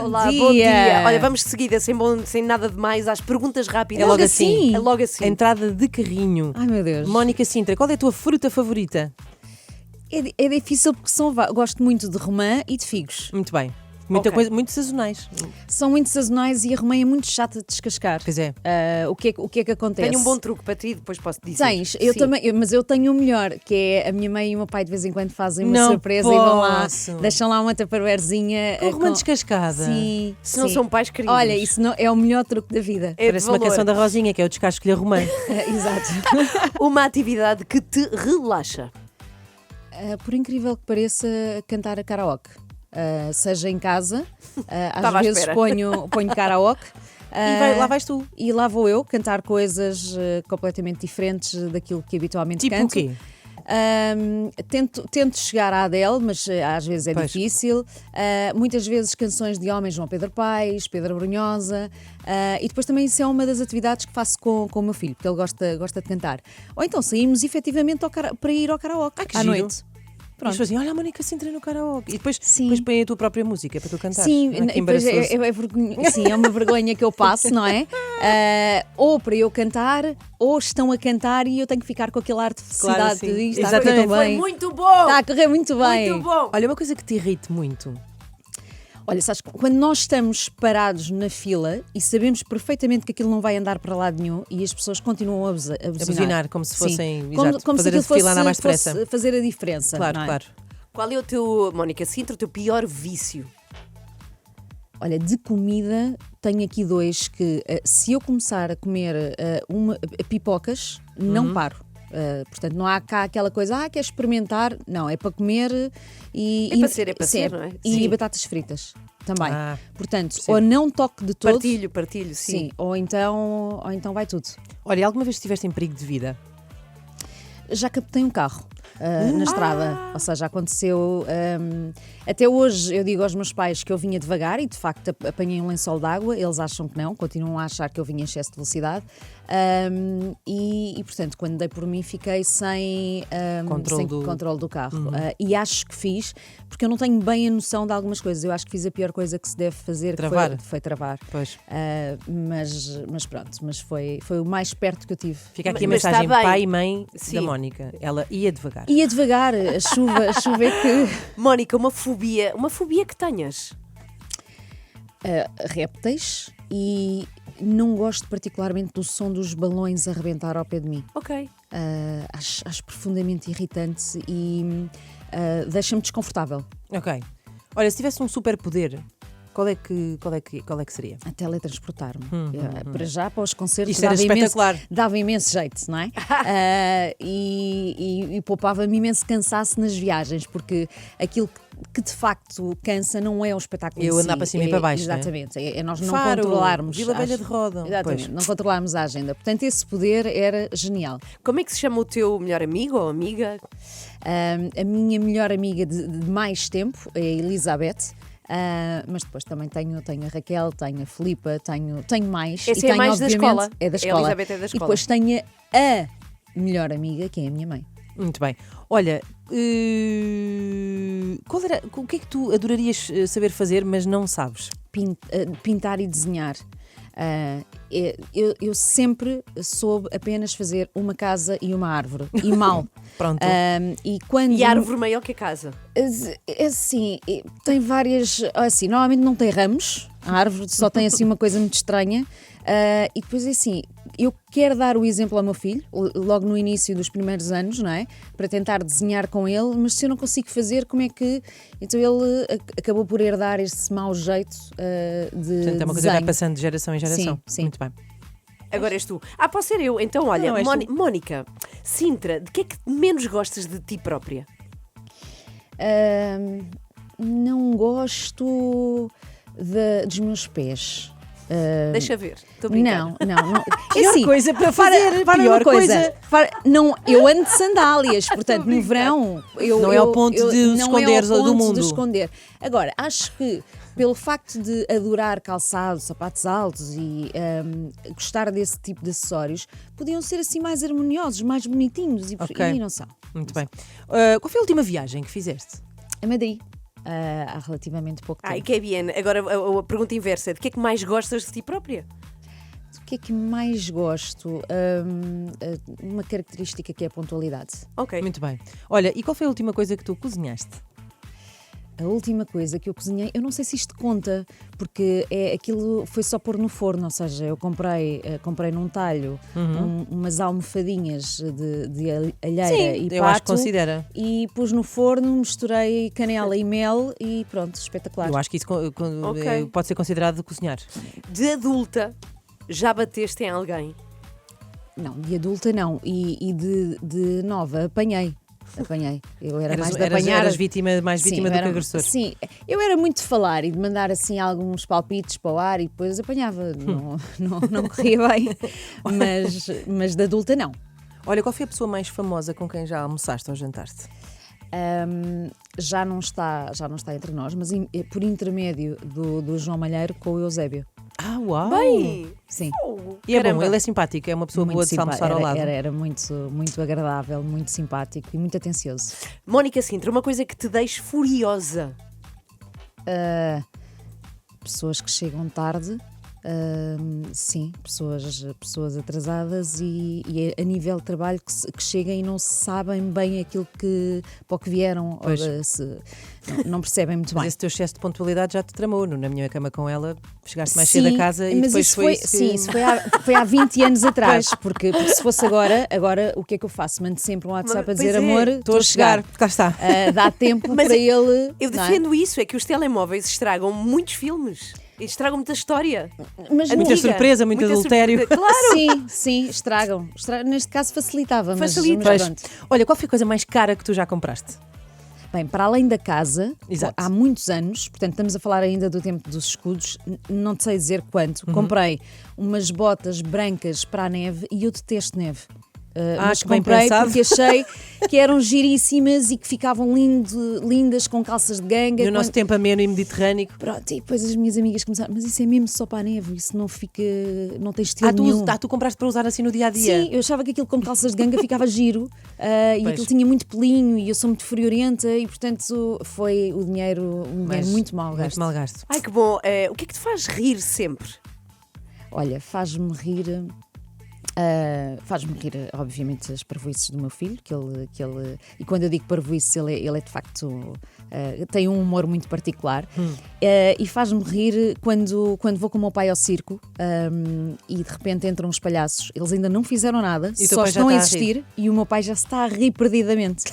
Olá, bom dia. Olha, vamos de seguida, sem nada de mais, às perguntas rápidas. É logo assim. É logo assim. Entrada de carrinho. Ai, meu Deus. Mónica Sintra, qual é a tua fruta favorita? É difícil porque gosto muito de romã e de figos. Muito bem. Muita Ok. coisa, muito sazonais. São muito sazonais e a romã é muito chata de descascar. Pois é. O que é que acontece? Tenho um bom truque para ti e depois posso dizer. Tens, eu Sim. também, mas eu tenho o melhor, que é a minha mãe e o meu pai de vez em quando fazem uma Não surpresa e vão lá, posso. deixam lá uma tupperwarezinha. Com romã descascada. Sim. Se não sim. são pais queridos. Olha, isso não, é o melhor truque da vida. É de Parece uma valor. canção da Rosinha, que é o descasco-lhe a romã. Exato. Uma atividade que te relaxa. Por incrível que pareça, cantar a karaoke. Seja em casa, às Estava à vezes espera. ponho karaoke. Lá vais tu. E lá vou eu cantar coisas completamente diferentes daquilo que habitualmente Tipo o canto. quê? Tento chegar à Adele, mas às vezes é Pois. difícil. Muitas vezes canções de homens, João Pedro Paes, Pedro Brunhosa. E depois também isso é uma das atividades que faço com o meu filho, porque ele gosta de cantar. Ou então saímos efetivamente para ir ao karaoke que à giro. noite. Pronto. Pronto. Assim, olha a Mónica Sintra no karaoke. E depois Sim. põe a tua própria música para tu cantar. Sim, Que e depois embaraçoso. sim, é uma vergonha que eu passo, não é? Ou para eu cantar, ou estão a cantar e eu tenho que ficar com aquele ar de felicidade Claro, sim. de isto está a Exatamente. correr tão Foi bem. muito bom! Está a correr muito bem. Muito bom! Olha, uma coisa que te irrite muito. Olha, sabes, quando nós estamos parados na fila e sabemos perfeitamente que aquilo não vai andar para lado nenhum e as pessoas continuam a buzinar. A buzinar, como se fossem, Sim. exato, como se fazer a aquilo fila andar mais fosse depressa. fazer a diferença. Claro, não é? claro. Qual é o teu, Mónica Sintra, o teu pior vício? Olha, de comida tenho aqui dois que se eu começar a comer pipocas, não paro. Portanto, não há cá aquela coisa, quer experimentar. Não, é para comer e. É para ser, é para sim, ser, não é? E Sim. batatas fritas também. Portanto, percebo. ou não toque de todo. Partilho, sim. Sim, ou então vai tudo. Olha, alguma vez estiveste em perigo de vida? Já captei um carro na estrada, ou seja, aconteceu. Até hoje eu digo aos meus pais que eu vinha devagar e de facto apanhei um lençol de água, eles acham que não, continuam a achar que eu vinha em excesso de velocidade. E portanto, quando dei por mim, fiquei sem controle do carro. E acho que fiz, porque eu não tenho bem a noção de algumas coisas. Eu acho que fiz a pior coisa que se deve fazer, Travar. que foi travar. Pois. Mas pronto, mas foi o mais perto que eu tive. Fica aqui a Mas está mensagem bem. pai e mãe Sim. da Mónica. Ela ia devagar. Ia devagar, a chuva é que. Mónica, uma fobia que tenhas. Répteis e não gosto particularmente do som dos balões a arrebentar ao pé de mim. Ok. Acho profundamente irritante e deixa-me desconfortável. Ok. Olha, se tivesse um superpoder, qual é que seria? A teletransportar-me. Para já, para os concertos, Isto era espetacular. dava imenso jeito, não é? E poupava-me imenso cansaço nas viagens, porque aquilo que de facto cansa não é o espetáculo Eu em si, andar para cima e para baixo, não é? Exatamente, é nós não Faro, controlarmos. Vila Velha de Roda. Exatamente, Pois. não controlarmos a agenda. Portanto, esse poder era genial. Como é que se chama o teu melhor amigo ou amiga? A minha melhor amiga de mais tempo é a Elizabeth. Mas depois também tenho a Raquel, tenho a Filipa, tenho mais. Essa e é tenho, mais da obviamente, escola. É da A escola. Elizabeth é da E escola. depois tenho a melhor amiga, que é a minha mãe. Muito bem. Olha, o que é que tu adorarias saber fazer, mas não sabes? Pintar e desenhar. Eu sempre soube apenas fazer uma casa e uma árvore. E mal. Pronto. E a árvore maior que a casa. Assim, tem várias. Assim, normalmente não tem ramos, a árvore só tem assim uma coisa muito estranha. E depois assim, eu quero dar o exemplo ao meu filho, logo no início dos primeiros anos, não é? Para tentar desenhar com ele, mas se eu não consigo fazer, como é que. Então ele acabou por herdar esse mau jeito de. Portanto, é uma coisa que desenho. vai passando de geração em geração. Sim. Muito bem. Agora és tu. Posso ser eu. Então, olha, Não, és tu. Mónica Sintra, de que é que menos gostas de ti própria? Não gosto dos meus pés. Deixa ver. Estou a brincar. Não. É Pior assim, coisa para fazer, para pior uma coisa. coisa. Não, eu ando de sandálias, portanto, no verão. Não é ao ponto de não esconderes é ao do ponto mundo. de esconder. Agora, acho que pelo facto de adorar calçados, sapatos altos e gostar desse tipo de acessórios, podiam ser assim mais harmoniosos, mais bonitinhos Ok. e não são. Muito bem. Qual foi a última viagem que fizeste? A Madrid. há relativamente pouco tempo. E que é bien. Agora a pergunta inversa: de que é que mais gostas de ti própria? O que é que mais gosto? Uma característica que é a pontualidade. Ok. Muito bem. Olha, e qual foi a última coisa que tu cozinhaste? A última coisa que eu cozinhei, eu não sei se isto conta, porque aquilo foi só pôr no forno, ou seja, eu comprei num talho umas almofadinhas de alheira e eu acho que pato considera. e pus no forno, misturei canela e mel e pronto, espetacular. Eu acho que isso Ok. pode ser considerado de cozinhar. De adulta, já bateste em alguém? Não, de adulta não, e de nova apanhei. Eu era mais de apanhar. Eras mais vítima do que agressor. Sim, eu era muito de falar e de mandar assim alguns palpites para o ar e depois apanhava. Não corria bem, mas de adulta não. Olha, qual foi a pessoa mais famosa com quem já almoçaste ou jantaste? Já não está entre nós, mas por intermédio do João Malheiro com o Eusébio. Uau! Bem! Sim. E é bom, Caramba. ele é simpático, é uma pessoa boa de se almoçar ao lado. Era muito, muito agradável, muito simpático e muito atencioso. Mónica Sintra, uma coisa que te deixe furiosa. Pessoas que chegam tarde, sim, pessoas atrasadas e a nível de trabalho que chegam e não sabem bem aquilo para o que vieram, ou não percebem muito Mas bem. esse teu excesso de pontualidade já te tramou. Na minha cama com ela, chegaste mais cedo a casa e mas depois isso foi isso que... Sim, isso foi há 20 anos atrás, porque se fosse agora o que é que eu faço? Mando sempre um WhatsApp a Pois dizer, é, amor, Estou a chegar, cá está. Dá tempo Mas para ele. Eu não é? defendo isso, é que os telemóveis estragam muitos filmes. Estragam muita história. Mas Muita surpresa, muito adultério. Claro! Sim, estragam. Neste caso facilitava, Facilita. mas pronto. Olha, qual foi a coisa mais cara que tu já compraste? Bem, para além da casa, Exato. há muitos anos, portanto estamos a falar ainda do tempo dos escudos, não te sei dizer quanto, comprei umas botas brancas para a neve e eu detesto neve. Mas que bem comprei pensado. porque achei que eram giríssimas e que ficavam lindas com calças de ganga. No nosso tempo ameno e mediterrâneo. Pronto, e depois as minhas amigas começaram, mas isso é mesmo só para a neve, isso não tem estilo nenhum. Tu compraste para usar assim no dia-a-dia? Sim, eu achava que aquilo com calças de ganga ficava giro e aquilo tinha muito pelinho e eu sou muito friorenta e portanto foi um dinheiro muito mal gasto. Muito mal gasto. Ai, que bom. O que é que te faz rir sempre? Olha, faz-me rir, obviamente, as parvoíces do meu filho, que ele e quando eu digo parvoíces, ele é de facto, tem um humor muito particular, e faz-me rir quando vou com o meu pai ao circo e de repente entram os palhaços, eles ainda não fizeram nada, E o teu só pai já estão a está a rir. existir e o meu pai já se está a rir perdidamente.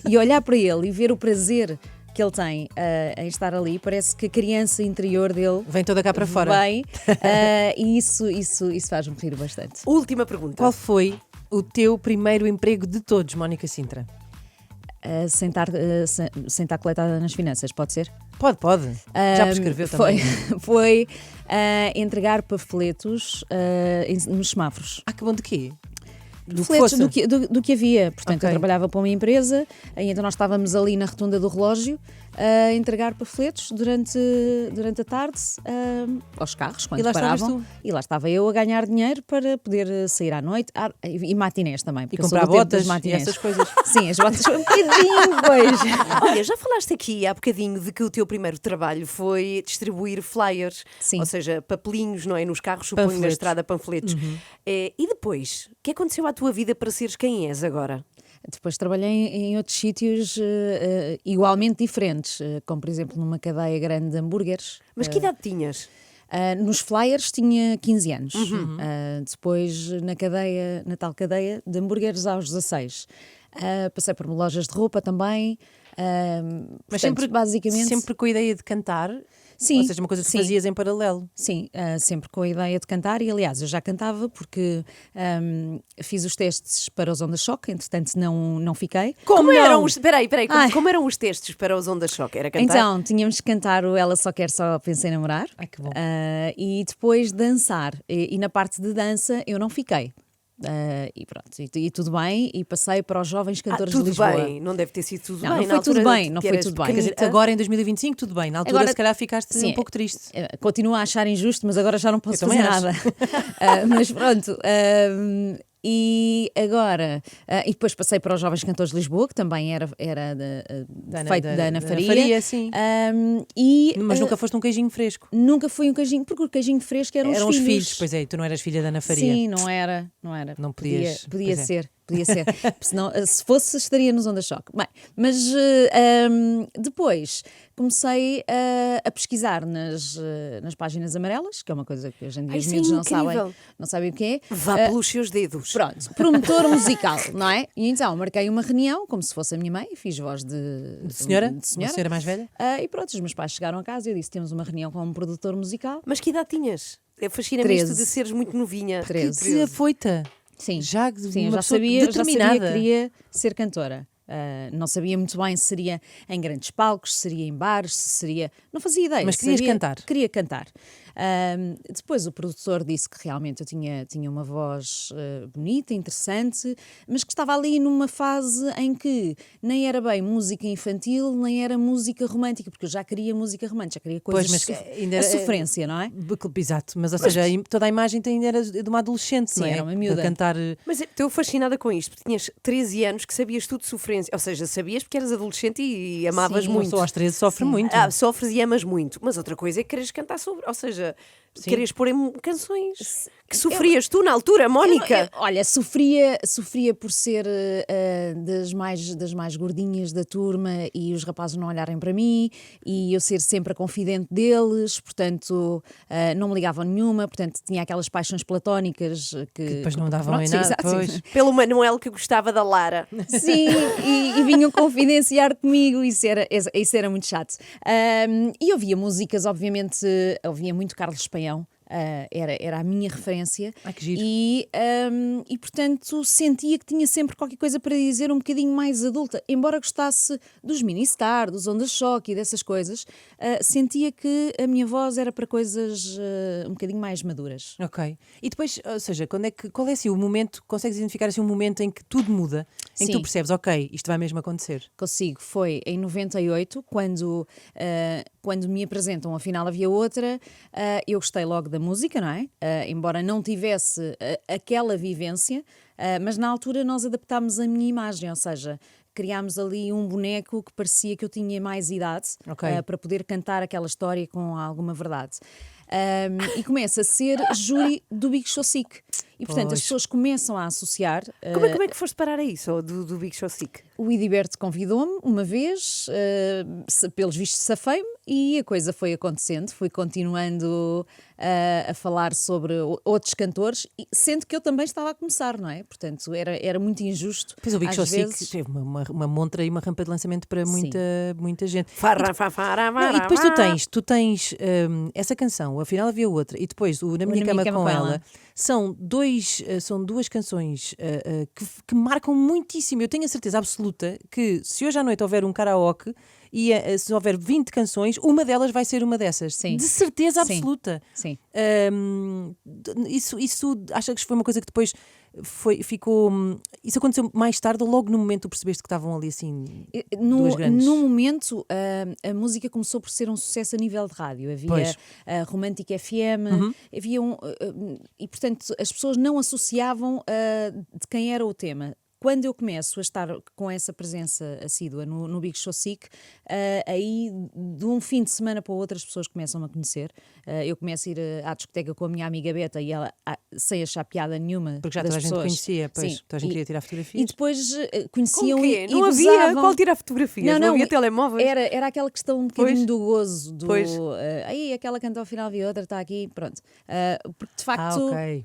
E olhar para ele e ver o prazer que ele tem em estar ali, parece que a criança interior dele Vem toda cá para fora. vem, e isso faz-me rir bastante. Última pergunta. Qual foi o teu primeiro emprego de todos, Mónica Sintra? Sentar coletada nas finanças, pode ser? Pode. Já prescreveu também. Foi entregar panfletos nos semáforos. Que bom de quê? Do que Panfletos fosse. do que havia. Portanto, Ok. eu trabalhava para uma empresa, e então nós estávamos ali na rotunda do relógio a entregar panfletos durante a tarde aos carros, quando E lá estavas paravam. tu. E lá estava eu a ganhar dinheiro para poder sair à noite e matinés também. E porque eu sou comprar do tempo botas das e matinés. essas coisas. Sim, as botas foi um bocadinho, pois. Olha, já falaste aqui há bocadinho de que o teu primeiro trabalho foi distribuir flyers, Sim. ou seja, papelinhos, não é? Nos carros, suponho, na Panfletos. estrada, panfletos. E depois, o que aconteceu à tua vida para seres quem és agora? Depois trabalhei em outros sítios igualmente diferentes, como por exemplo numa cadeia grande de hambúrgueres. Mas que idade tinhas? Nos flyers tinha 15 anos. Depois na tal cadeia de hambúrgueres aos 16. Passei por lojas de roupa também. Mas Portanto, basicamente. sempre com a ideia de cantar. Sim, Ou seja, uma coisa que sim. fazias em paralelo. Sim, sempre com a ideia de cantar e aliás eu já cantava porque fiz os testes para os Onda Choque, entretanto não fiquei. Como não? eram os. Peraí, Ai. como eram os testes para os Onda Choque? Era cantar? Então, tínhamos que cantar o Ela Só Quer Só Pensa em Namorar. Ai, que bom. E depois dançar. E na parte de dança eu não fiquei. E pronto, e tudo bem, e passei para os jovens cantores tudo de Lisboa. bem, não deve ter sido tudo Não, bem. não na foi tudo altura bem, não que foi eras tudo bem. Quer dizer, pequenita. agora em 2025, tudo bem. Na altura, Agora- se calhar, ficaste Sim, um pouco triste. Continuo a achar injusto, mas agora já não posso Eu fazer também nada. Mas pronto. E agora, e depois passei para os Jovens Cantores de Lisboa, que também era feito da Ana Faria. Sim. Mas nunca foste um queijinho fresco. nunca fui um queijinho, porque o queijinho fresco eram os filhos. Pois é, tu não eras filha da Ana Faria. Sim, não era. Não podias. Podia pois é. ser. Podia ser. Senão, se fosse, estaria nos Onda Choque. Bem, mas depois comecei a pesquisar nas páginas amarelas, que é uma coisa que hoje em dia Ai, os sim, miúdos não incrível. sabem o que é. Vá pelos seus dedos. Pronto, promotor musical, não é? E então marquei uma reunião, como se fosse a minha mãe, fiz voz de Senhora? de Uma senhora. senhora mais velha? E pronto, os meus pais chegaram a casa e eu disse: temos uma reunião com um produtor musical. Mas que idade tinhas? Fascina-me isto 13. de seres muito novinha. 13. Que afoita. Sim, Já, sim, uma já pessoa sabia determinada. que queria ser cantora. Não sabia muito bem se seria em grandes palcos, se seria em bares, se seria. Não fazia ideia. Mas querias cantar? Queria cantar. Depois o produtor disse que realmente eu tinha uma voz bonita, interessante, mas que estava ali numa fase em que nem era bem música infantil, nem era música romântica, porque eu já queria música romântica, já queria coisas. Pois, mas ainda a era- sofrência, não é? Exato, mas ou seja, toda a imagem era de uma adolescente, Sim, não é? era uma miúda. A cantar. Mas estou fascinada com isto, porque tinhas 13 anos que sabias tudo de sofrência. Ou seja, sabias porque eras adolescente e amavas Sim, Uma muito. pessoa aos 13 sofre muito. Sofres e amas muito. Mas outra coisa é que queres cantar sobre. Ou seja, queres pôr em canções que sofrias tu na altura, Mónica. Olha, sofria por ser das mais gordinhas da turma e os rapazes não olharem para mim e eu ser sempre a confidente deles, portanto não me ligavam nenhuma, portanto tinha aquelas paixões platónicas que depois não davam pronto, em sim, nada. exato, Pois. sim. Pelo Manuel que gostava da Lara. Sim, e vinham confidenciar comigo, isso era muito chato. E ouvia músicas, obviamente, ouvia muito Carlos Paião. Era a minha referência. Ai, que giro. E portanto sentia que tinha sempre qualquer coisa para dizer um bocadinho mais adulta, embora gostasse dos Ministar, dos Onda Choque e dessas coisas, sentia que a minha voz era para coisas um bocadinho mais maduras. Ok. E depois, ou seja, qual é assim o momento, consegues identificar assim um momento em que tudo muda, em que tu Sim. percebes, ok, isto vai mesmo acontecer? Consigo, foi em 98, quando me apresentam Afinal Havia Outra, eu gostei logo da música, não é? Embora não tivesse aquela vivência, mas na altura nós adaptámos a minha imagem, ou seja, criámos ali um boneco que parecia que eu tinha mais idade Ok. para poder cantar aquela história com alguma verdade. E começa a ser júri do Big Show Sick. E portanto as Pois. pessoas começam a associar. Como é que foste parar a isso, do Big Show Sick? O Idiberto convidou-me uma vez, pelos vistos safei-me e a coisa foi acontecendo, fui continuando a falar sobre outros cantores, sendo que eu também estava a começar, não é? Portanto, era muito injusto. Pois o Big às Show vezes. Sick teve uma montra e uma rampa de lançamento para Sim. muita gente. Não, E depois tu tens essa canção, Afinal Havia Outra, e depois o Na Minha Cama com Ela. São duas canções que marcam muitíssimo. Eu tenho a certeza absoluta que se hoje à noite houver um karaoke e se houver 20 canções, uma delas vai ser uma dessas. Sim. De certeza Sim. absoluta. Sim. Isso acha que foi uma coisa que depois ficou. Isso aconteceu mais tarde ou logo no momento tu percebeste que estavam ali assim duas grandes? No momento, a música começou por ser um sucesso a nível de rádio. Havia Pois. a Romântica FM, havia e portanto as pessoas não associavam de quem era o tema. Quando eu começo a estar com essa presença assídua no Big Show Sick, aí de um fim de semana para o outro as pessoas começam a conhecer. Eu começo a ir à discoteca com a minha amiga Beta e ela, sem achar piada nenhuma, Porque já das toda a gente pessoas. conhecia, pois. Sim. Toda a gente queria tirar fotografias. E depois Com conheciam o quê? e Não havia gozavam. qual tirar fotografias, não havia telemóveis. Era aquela questão um bocadinho Pois. do gozo, Pois. aí aquela canta ao final havia outra, está aqui, pronto. Porque de facto ok.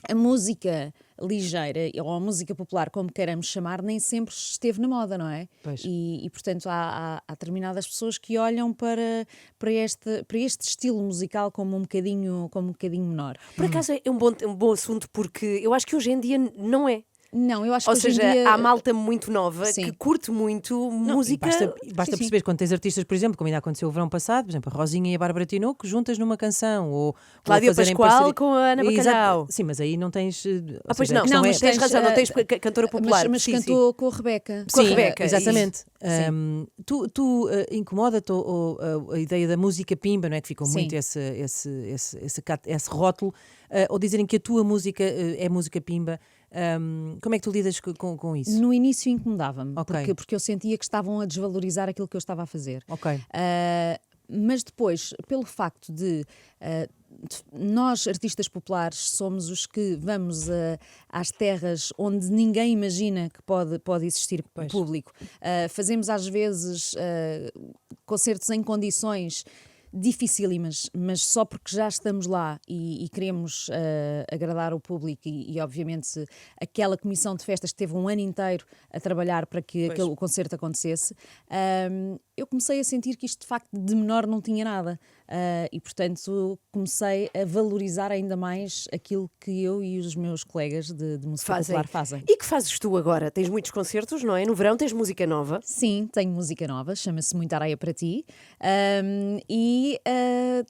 a música ligeira ou a música popular, como queiramos chamar, nem sempre esteve na moda, não é? Pois. E portanto há determinadas pessoas que olham para este estilo musical como um bocadinho menor. Por acaso é um bom assunto, porque eu acho que hoje em dia não é. Não, eu acho Ou que hoje em seja, dia, há malta muito nova Sim. que curte muito Não, música. basta Sim. perceber quando tens artistas, por exemplo, como ainda aconteceu o verão passado, por exemplo, a Rosinha e a Bárbara Tinoco juntas numa canção, ou Cláudia a fazerem Pascoal parceria. com a Ana Exato. Bacalhau. Sim, mas aí não tens. Ou Pois seja, a não, questão mas é- tens razão, não tens eh, cantora popular. mas sim, cantou com a Rebeca. Com a Sim, Rebeca, exatamente. Sim. Tu incomoda-te a ideia da música pimba, não é? Que ficou Sim. muito esse rótulo, ou dizerem que a tua música é música pimba. Como é que tu lidas com isso? No início incomodava-me, Ok. porque eu sentia que estavam a desvalorizar aquilo que eu estava a fazer. Ok. Mas depois, pelo facto de nós, artistas populares, somos os que vamos às terras onde ninguém imagina que pode existir público. Fazemos às vezes concertos em condições dificílimas, mas só porque já estamos lá e queremos agradar o público e obviamente aquela comissão de festas que teve um ano inteiro a trabalhar para que o concerto acontecesse, eu comecei a sentir que isto de facto de menor não tinha nada. E portanto comecei a valorizar ainda mais aquilo que eu e os meus colegas de música popular fazem. E que fazes tu agora? Tens muitos concertos, não é? No verão tens música nova. Sim, tenho música nova, chama-se Muita Areia para Ti.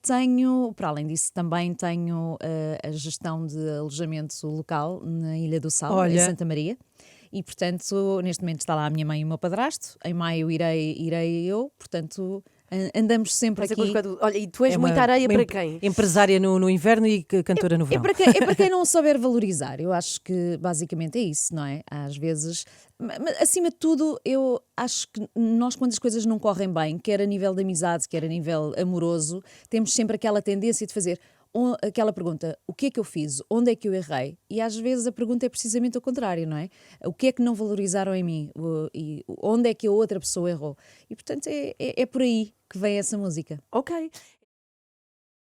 Tenho, para além disso, também tenho a gestão de alojamento local na Ilha do Sal, em Santa Maria. E, portanto, neste momento está lá a minha mãe e o meu padrasto. Em maio irei eu, portanto, andamos sempre aqui. Olha, e tu és muita areia para quem? Empresária no inverno e cantora no verão. É para quem não souber valorizar. Eu acho que basicamente é isso, não é? Às vezes, mas, acima de tudo, eu acho que nós, quando as coisas não correm bem, quer a nível de amizade, quer a nível amoroso, temos sempre aquela tendência de fazer aquela pergunta: o que é que eu fiz? Onde é que eu errei? E às vezes a pergunta é precisamente o contrário, não é? O que é que não valorizaram em mim? E onde é que a outra pessoa errou? E portanto é por aí que vem essa música. Ok.